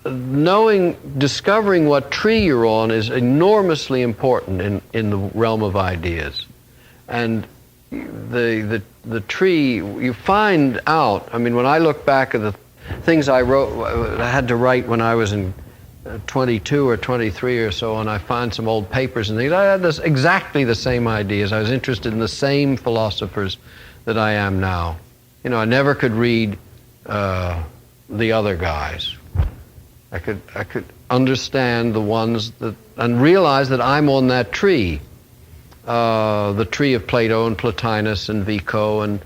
discovering what tree you're on is enormously important in the realm of ideas. And the tree, you find out, I mean, when I look back at the things I had to write when I was in 22 or 23 or so, and I find some old papers and things, I had exactly the same ideas. I was interested in the same philosophers that I am now. You know, I never could read the other guys. I could understand the ones that, and realize that I'm on that tree. The tree of Plato and Plotinus and Vico and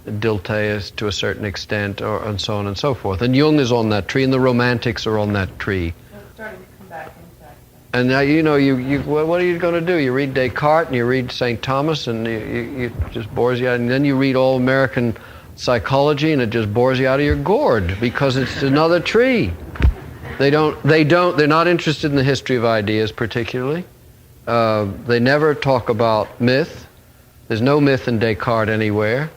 Dilthus to a certain extent, and so on and so forth. And Jung is on that tree, and the Romantics are on that tree. So it's starting to come back inside. And now, you know, what are you going to do? You read Descartes and you read St. Thomas, and it just bores you out. And then you read all American psychology, and it just bores you out of your gourd because it's another tree. They're not interested in the history of ideas particularly. They never talk about myth. There's no myth in Descartes anywhere.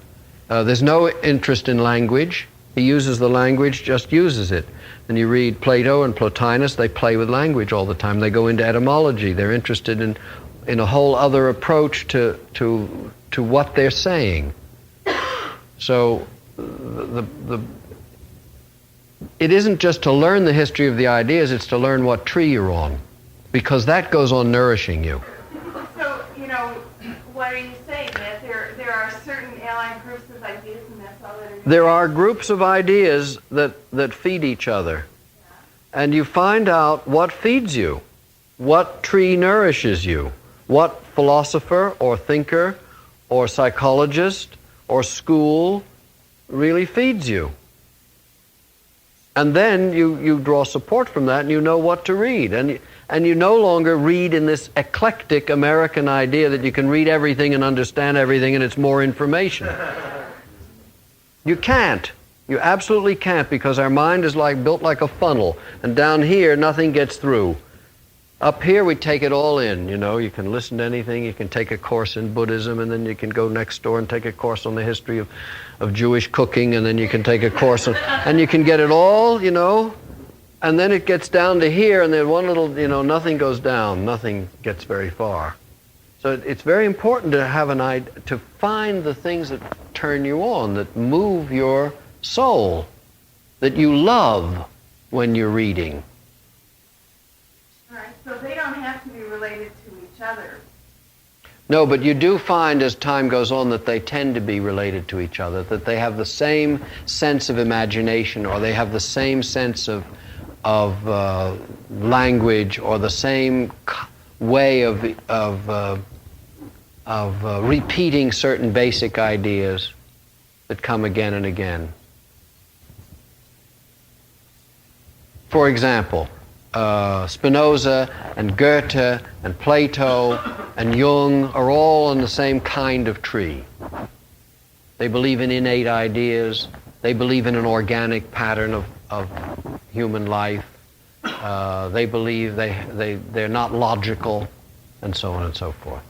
There's no interest in language. He uses the language, just uses it. And you read Plato and Plotinus, they play with language all the time. They go into etymology. They're interested in a whole other approach to what they're saying. So it isn't just to learn the history of the ideas, it's to learn what tree you're on, because that goes on nourishing you. So, you know, what are you saying? That there are certain allied groups of ideas, and that's all that it is? There are groups of ideas that feed each other. Yeah. And you find out what feeds you, what tree nourishes you, what philosopher or thinker or psychologist or school really feeds you. And then you draw support from that, and you know what to read. And you no longer read in this eclectic American idea that you can read everything and understand everything and it's more information. You can't. You absolutely can't, because our mind is built like a funnel. And down here, nothing gets through. Up here, we take it all in. You know, you can listen to anything. You can take a course in Buddhism, and then you can go next door and take a course on the history of Jewish cooking, and then you can take a course and you can get it all, you know. And then it gets down to here, and then one little, you know, nothing goes down. Nothing gets very far. So it's very important to have an idea, to find the things that turn you on, that move your soul, that you love when you're reading. All right, so they don't have to be related to each other. No, but you do find as time goes on that they tend to be related to each other, that they have the same sense of imagination, or they have the same sense of language, or the same way of repeating certain basic ideas that come again and again. For example, Spinoza and Goethe and Plato and Jung are all on the same kind of tree. They believe in innate ideas. They believe in an organic pattern of human life. They believe they're not logical, and so on and so forth.